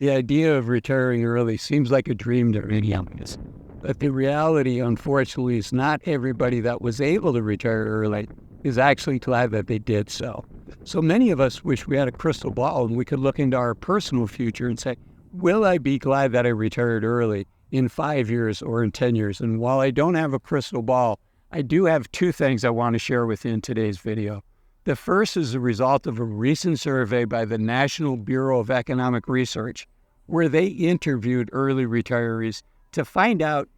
The idea of retiring early seems like a dream to many of us, but the reality, unfortunately, is not everybody that was able to retire early is actually glad that they did so. So many of us wish we had a crystal ball and we could look into our personal future and say, will I be glad that I retired early in 5 years or in 10 years? And while I don't have a crystal ball, I do have two things I want to share with you in today's video. The first is a result of a recent survey by the National Bureau of Economic Research, where they interviewed early retirees to find out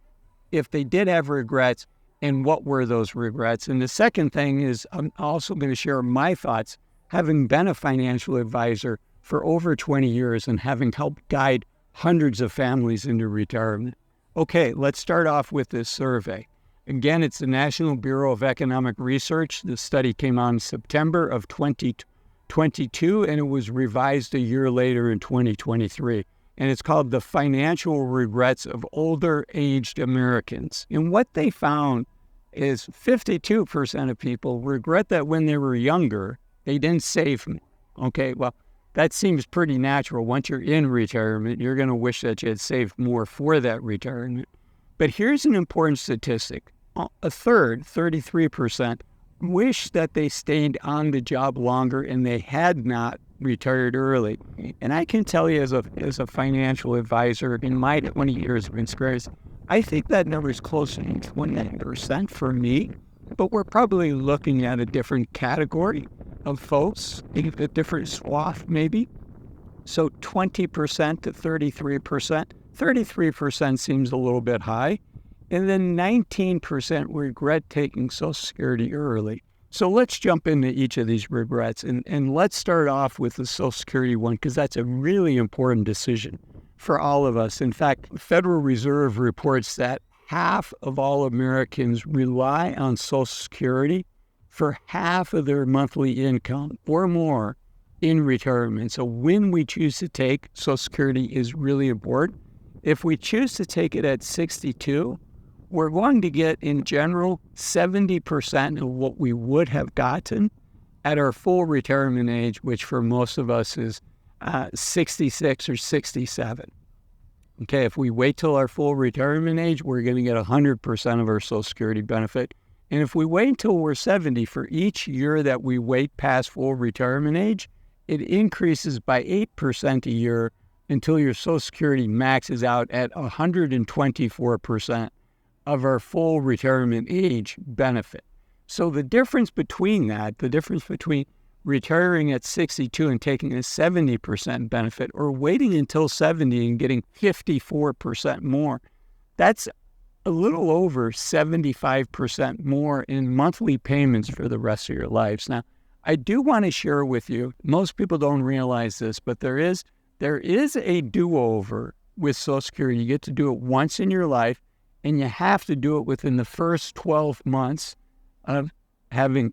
if they did have regrets and what were those regrets. And the second thing is I'm also going to share my thoughts, having been a financial advisor for over 20 years and having helped guide hundreds of families into retirement. Okay, let's start off with this survey. Again, it's the National Bureau of Economic Research. The study came out in September of 2022, and it was revised a year later in 2023. And it's called The Financial Regrets of Older Aged Americans. And what they found is 52% of people regret that when they were younger, they didn't save more. Okay, well, that seems pretty natural. Once you're in retirement, you're going to wish that you had saved more for that retirement. But here's an important statistic. A third, 33%, wish that they stayed on the job longer and they had not retired early. And I can tell you as a financial advisor in my 20 years of experience, I think that number is closer to 20% for me, but we're probably looking at a different category of folks, a different swath maybe. So 20% to 33%. 33% seems a little bit high. And then 19% regret taking Social Security early. So let's jump into each of these regrets. And let's start off with the Social Security one, because that's a really important decision for all of us. In fact, the Federal Reserve reports that half of all Americans rely on Social Security for half of their monthly income or more in retirement. So when we choose to take Social Security is really important. If we choose to take it at 62, we're going to get, in general, 70% of what we would have gotten at our full retirement age, which for most of us is 66 or 67. Okay, if we wait till our full retirement age, we're going to get 100% of our Social Security benefit. And if we wait until we're 70, for each year that we wait past full retirement age, it increases by 8% a year until your Social Security maxes out at 124% of our full retirement age benefit. So the difference between retiring at 62 and taking a 70% benefit or waiting until 70 and getting 54% more, that's a little over 75% more in monthly payments for the rest of your lives. Now, I do want to share with you, most people don't realize this, but there is a do-over with Social Security. You get to do it once in your life, and you have to do it within the first 12 months of having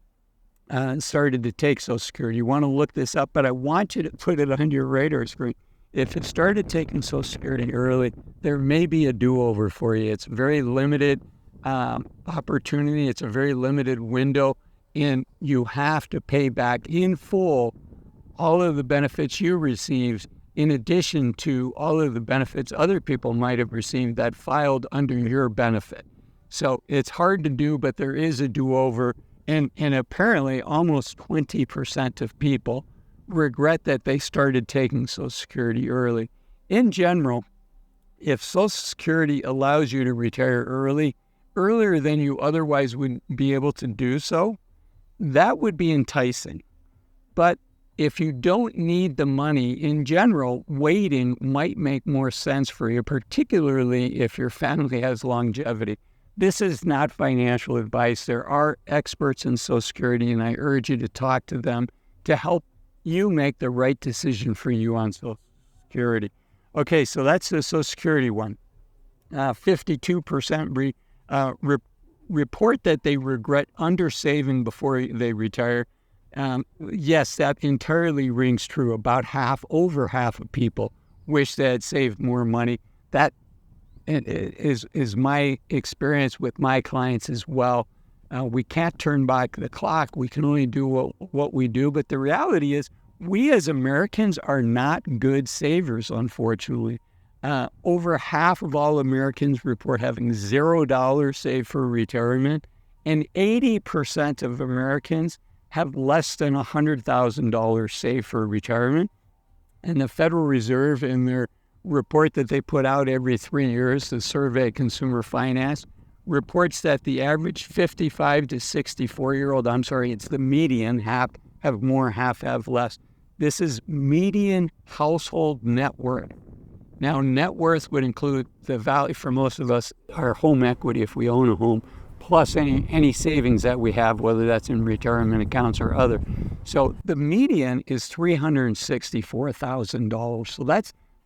started to take Social Security. You want to look this up, but I want you to put it on your radar screen. If you started taking Social Security early, there may be a do-over for you. It's a very limited opportunity. It's a very limited window, and you have to pay back in full all of the benefits you received, in addition to all of the benefits other people might have received that filed under your benefit. So it's hard to do, but there is a do-over, and apparently almost 20% of people regret that they started taking Social Security early. In general, if Social Security allows you to retire earlier than you otherwise would be able to do so, that would be enticing. But if you don't need the money, in general, waiting might make more sense for you, particularly if your family has longevity. This is not financial advice. There are experts in Social Security, and I urge you to talk to them to help you make the right decision for you on Social Security. Okay, so that's the Social Security one. 52% report that they regret undersaving before they retire. Yes, that entirely rings true. About over half of people wish they had saved more money. That is my experience with my clients as well. We can't turn back the clock. We can only do what we do. But the reality is we as Americans are not good savers, unfortunately. Over half of all Americans report having $0 saved for retirement, and 80% of Americans have less than $100,000 saved for retirement. And the Federal Reserve, in their report that they put out every 3 years, the Survey of Consumer Finance, reports that the average 55 to 64-year-old, it's the median, half have more, half have less. This is median household net worth. Now, net worth would include the value for most of us, our home equity if we own a home, plus any savings that we have, whether that's in retirement accounts or other. So the median is $364,000. So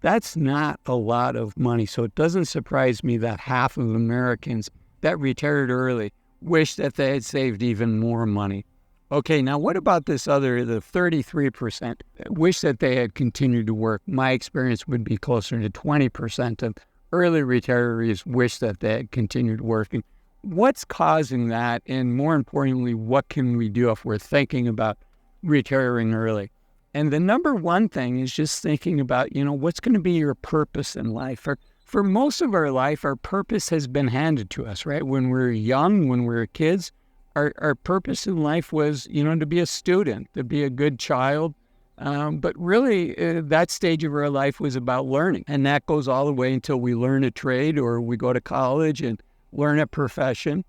that's not a lot of money. So it doesn't surprise me that half of Americans that retired early wish that they had saved even more money. Okay, now what about the 33% wish that they had continued to work? My experience would be closer to 20% of early retirees wish that they had continued working. What's causing that? And more importantly, what can we do if we're thinking about retiring early? And the number one thing is just thinking about, what's going to be your purpose in life? For most of our life, our purpose has been handed to us, right? When we're young, when we're kids, our purpose in life was, to be a student, to be a good child. But really, that stage of our life was about learning. And that goes all the way until we learn a trade or we go to college and learn a profession.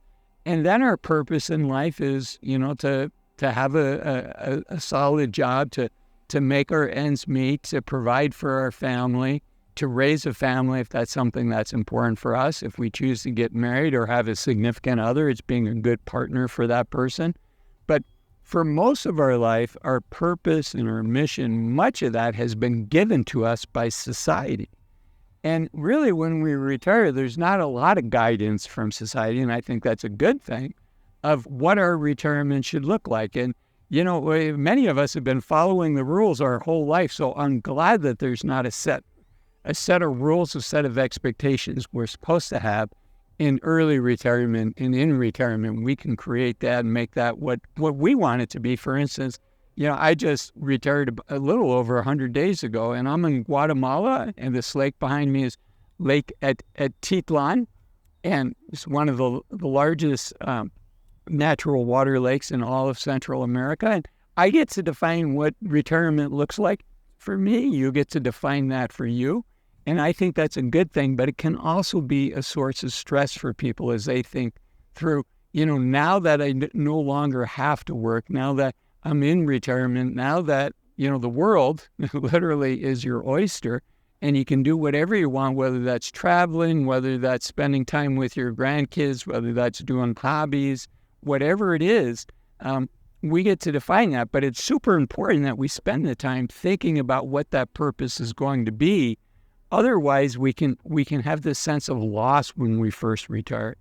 And then our purpose in life is, to have a solid job, to make our ends meet, to provide for our family, to raise a family if that's something that's important for us. If we choose to get married or have a significant other, it's being a good partner for that person. But for most of our life, our purpose and our mission, much of that has been given to us by society. And really, when we retire, there's not a lot of guidance from society, and I think that's a good thing, of what our retirement should look like. And, many of us have been following the rules our whole life, so I'm glad that there's not a set of rules, a set of expectations we're supposed to have in early retirement. And in retirement, we can create that and make that what we want it to be. For instance, I just retired a little over 100 days ago, and I'm in Guatemala, and this lake behind me is Lake Atitlan, and it's one of the largest natural water lakes in all of Central America. And I get to define what retirement looks like for me. You get to define that for you. And I think that's a good thing, but it can also be a source of stress for people as they think through, now that I no longer have to work, now that I'm in retirement, now that, the world literally is your oyster and you can do whatever you want, whether that's traveling, whether that's spending time with your grandkids, whether that's doing hobbies, whatever it is, we get to define that. But it's super important that we spend the time thinking about what that purpose is going to be. Otherwise, we can have this sense of loss when we first retire.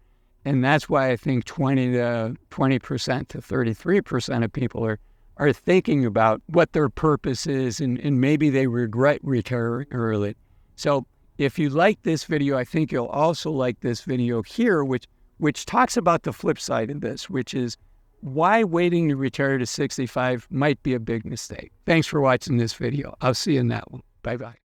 And that's why I think 20% to 33% of people are thinking about what their purpose is, and maybe they regret retiring early. So if you like this video, I think you'll also like this video here, which talks about the flip side of this, which is why waiting to retire to 65 might be a big mistake. Thanks for watching this video. I'll see you in that one. Bye-bye.